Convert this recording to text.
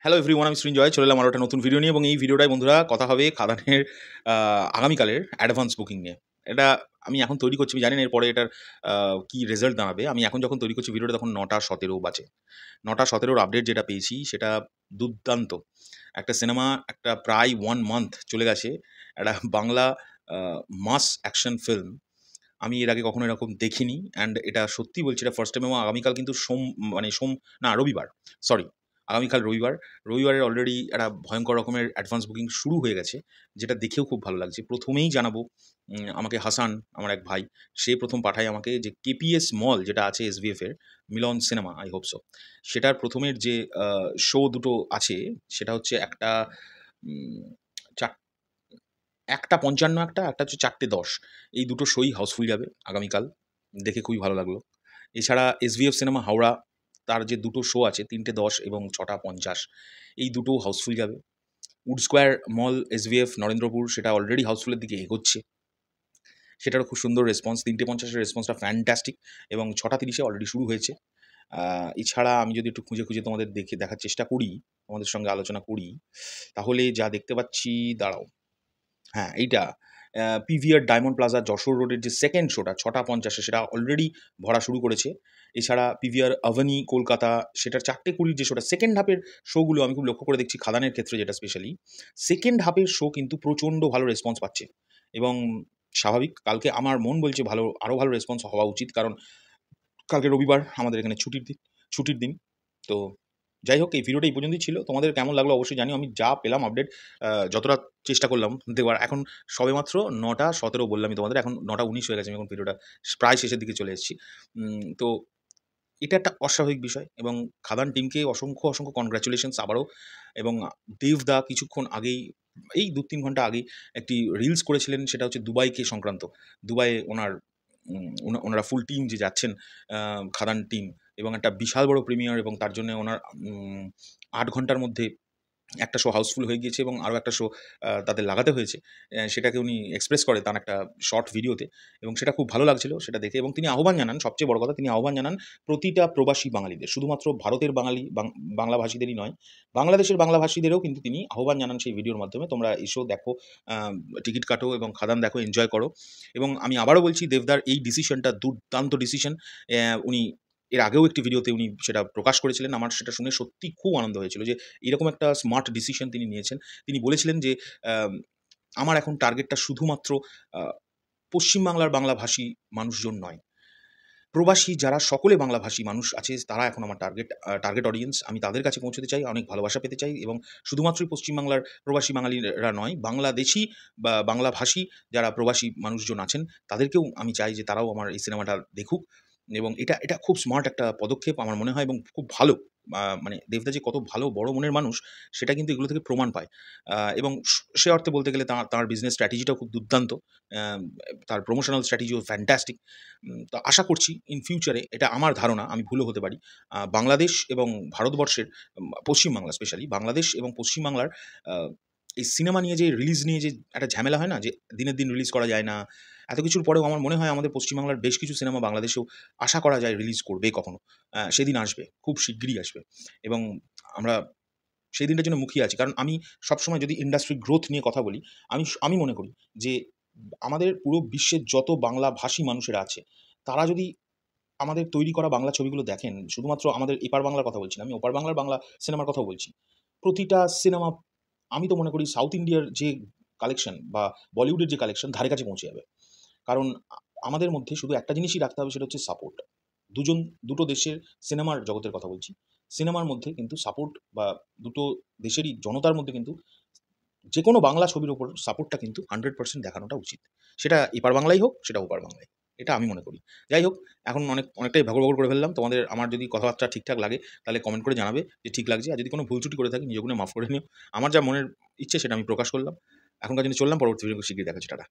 Hello everyone, আমি সৃঞ্জয় চলে এলাম আরও একটা নতুন ভিডিও নিয়ে। এবং এই ভিডিওটায় বন্ধুরা কথা হবে খাদানের আগামীকালের অ্যাডভান্স বুকিং নিয়ে। এটা আমি এখন তৈরি করছি, আমি জানি না এরপরে এটার কী রেজাল্ট দাঁড়াবে। আমি এখন যখন তৈরি করছি ভিডিওটা তখন 9:17 বাজে। 9:17 আপডেট যেটা পেয়েছি সেটা দুর্দান্ত একটা সিনেমা, একটা প্রায় 1 মান্থ চলে গেছে, একটা বাংলা মাস অ্যাকশন ফিল্ম। আমি এর আগে কখনো এরকম দেখিনি। অ্যান্ড এটা সত্যি বলছি, এটা ফার্স্ট টাইম। এবং আগামীকাল কিন্তু রবিবার, সরি, আগামীকাল রবিবার। রবিবারের অলরেডি একটা ভয়ঙ্কর রকমের অ্যাডভান্স বুকিং শুরু হয়ে গেছে, যেটা দেখেও খুব ভালো লাগছে। প্রথমেই জানাবো, আমাকে হাসান, আমার এক ভাই, সে প্রথম পাঠায় আমাকে যে কেপিএস মল যেটা আছে SVF এর, মিলন সিনেমা, আই হোপ সো, সেটার প্রথমের যে শো দুটো আছে, সেটা হচ্ছে একটা উম, চার- 1:55 একটা হচ্ছে 4:10। এই দুটো শোই হাউসফুল যাবে আগামীকাল, দেখে খুবই ভালো লাগলো। এছাড়া SVF সিনেমা হাওড়া, তার যে দুটো শো আছে 3:10 এবং 6:50, এই দুটোও হাউসফুল যাবে। Wood Square Mall SVF Narendrapur, সেটা অলরেডি হাউসফুলের দিকে এগোচ্ছে, সেটারও খুব সুন্দর রেসপন্স। 3:50 রেসপন্সটা ফ্যান্টাস্টিক এবং 6:30 অলরেডি শুরু হয়েছে। এছাড়া আমি যদি একটু খুঁজে খুঁজে তোমাদের দেখার চেষ্টা করি, তোমাদের সঙ্গে আলোচনা করি, তাহলে যা দেখতে পাচ্ছি, দাঁড়াও, হ্যাঁ, এইটা পিভিআর ডায়মন্ড প্লাজা যশোর রোডের যে সেকেন্ড শোটা 6:50, সেটা অলরেডি ভরা শুরু করেছে। এছাড়া পিভিআর আভানি কলকাতা, সেটার 4:20 যে শোটা, সেকেন্ড হাফের শোগুলো আমি খুব লক্ষ্য করে দেখছি খাদানের ক্ষেত্রে, যেটা স্পেশালি সেকেন্ড হাফের শো কিন্তু প্রচণ্ড ভালো রেসপন্স পাচ্ছে। এবং স্বাভাবিক, কালকে আমার মন বলছে ভালো, আরও ভালো রেসপন্স হওয়া উচিত, কারণ কালকে রবিবার, আমাদের এখানে ছুটির দিন। তো যাই হোক, এই ভিডিওটা এই পর্যন্তই ছিল। তোমাদের কেমন লাগলো অবশ্যই জানিও। আমি যা পেলাম আপডেট, যতটা চেষ্টা করলাম দেওয়ার। এখন সবেমাত্র 9:17 বললামই তোমাদের, এখন 9:19 হয়ে গেছে। আমি এখন ভিডিওটা প্রায় শেষের দিকে চলে এসেছি। তো এটা একটা অস্বাভাবিক বিষয়, এবং খাদান টিমকে অসংখ্য কনগ্র্যাচুলেশনস আবারও। এবং দেবদা কিছুক্ষণ আগেই, এই 2-3 ঘন্টা আগেই একটি রিলস করেছিলেন, সেটা হচ্ছে দুবাইকে সংক্রান্ত। দুবাইয়ে ওনারা ফুল টিম যে যাচ্ছেন, খাদান টিম, এবং একটা বিশাল বড় প্রিমিয়ার, এবং তার জন্য ওনার 8 ঘন্টার মধ্যে একটা শো হাউসফুল হয়ে গিয়েছে, এবং আরও একটা শো তাদের লাগাতে হয়েছে। সেটাকে উনি এক্সপ্রেস করে তার একটা শর্ট ভিডিওতে, এবং সেটা খুব ভালো লাগছিল সেটা দেখে। এবং তিনি আহ্বান জানান, সবচেয়ে বড় কথা, তিনি আহ্বান জানান প্রতিটা প্রবাসী বাঙালিদের, শুধুমাত্র ভারতের বাংলাভাষীদেরই নয়, বাংলাদেশের বাংলাভাষীদেরও কিন্তু তিনি আহ্বান জানান সেই ভিডিওর মাধ্যমে, তোমরা এসো, দেখো, টিকিট কাটো এবং খাদান দেখো, এনজয় করো। এবং আমি আবারও বলছি, দেবদার এই ডিসিশনটা দুর্দান্ত ডিসিশন। উনি এর আগেও একটি ভিডিওতে উনি সেটা প্রকাশ করেছিলেন। আমার সেটা শুনে সত্যি খুব আনন্দ হয়েছিল যে এরকম একটা স্মার্ট ডিসিশন তিনি নিয়েছেন। তিনি বলেছিলেন যে, আম আমার এখন টার্গেটটা শুধুমাত্র আ পশ্চিমবাংলার বাংলাভাষী মানুষজন নয়, প্রবাসী যারা সকলে বাংলাভাষী মানুষ আছে, তারা এখন আমার টার্গেট অডিয়েন্স। আমি তাদের কাছে পৌঁছতে চাই, অনেক ভালোবাসা পেতে চাই, এবং শুধুমাত্রই পশ্চিমবাংলার প্রবাসী বাঙালিরা নয়, বাংলাদেশী বা বাংলাভাষী যারা প্রবাসী মানুষজন আছেন, তাদেরকেও আমি চাই যে তারাও আমার এই সিনেমাটা দেখুক। এবং এটা খুব স্মার্ট একটা পদক্ষেপ আমার মনে হয়, এবং খুব ভালো। মানে দেবদা যে কত ভালো বড় মনের মানুষ, সেটা কিন্তু এগুলো থেকে প্রমাণ পায়। এবং সে অর্থে বলতে গেলে তার বিজনেস স্ট্র্যাটেজিটাও খুব দুর্দান্ত। অ্যাম তার প্রমোশনাল স্ট্র্যাটেজিও ফ্যান্টাস্টিক। তো আশা করছি ইন ফিউচারে, এটা আমার ধারণা, আমি ভুলও হতে পারি, বাংলাদেশ এবং ভারতবর্ষের, পশ্চিমবাংলা স্পেশালি বাংলাদেশ এবং পশ্চিমবাংলার আ এই সিনেমা নিয়ে যে রিলিজ নিয়ে যে একটা ঝামেলা হয় না? যে দিনের দিন রিলিজ করা যায় না। এত কিছুর পরেও আমার মনে হয় আমাদের পশ্চিমবাংলার বেশ কিছু সিনেমা বাংলাদেশেও আশা করা যায় রিলিজ করবে কখনো। সেদিন আসবে, খুব শিগগিরই আসবে, এবং আমরা সেই দিনটার জন্য মুখিয়ে আছি। কারণ আমি সবসময় যদি ইন্ডাস্ট্রি গ্রোথ নিয়ে কথা বলি, আমি মনে করি যে আমাদের পুরো বিশ্বের যত বাংলাভাষী মানুষেরা আছে, তারা যদি আমাদের তৈরি করা বাংলা ছবিগুলো দেখেন, শুধুমাত্র আমাদের এপার বাংলার কথা বলছি না, আমি ওপার বাংলার বাংলা সিনেমার কথাও বলছি। প্রতিটা সিনেমা, আমি তো মনে করি সাউথ ইন্ডিয়ার যে কালেকশন বা বলিউডের যে কালেকশন ধারে কাছে পৌঁছে যাবে। কারণ আমাদের মধ্যে শুধু একটা জিনিসই রাখতে হবে, সেটা হচ্ছে সাপোর্ট। দুটো দেশের সিনেমার জগতের কথা বলছি। সিনেমার মধ্যে কিন্তু সাপোর্ট, বা দুটো দেশেরই জনতার মধ্যে কিন্তু যেকোনো বাংলা ছবির উপর সাপোর্টটা কিন্তু 100% দেখানোটা উচিত। সেটা এপার বাংলাই হোক, সেটা ওপার বাংলায়। এটা আমি মনে করি। যাই হোক, এখন অনেকটাই ভাগড় করে ফেললাম। তোমাদের আমার যদি কথাবার্তা ঠিকঠাক লাগে, তাহলে কমেন্ট করে জানাবে যে ঠিক লাগছে। আর যদি কোনো ভুল ত্রুটি করে থাকি, নিজের গুণে মাফ করে নিও। আমার যা মনের ইচ্ছে সেটা আমি প্রকাশ করলাম। এখনকার জন্য চললাম, পরবর্তী ভিডিও শিগগিরই দেখা হচ্ছে। টাটা।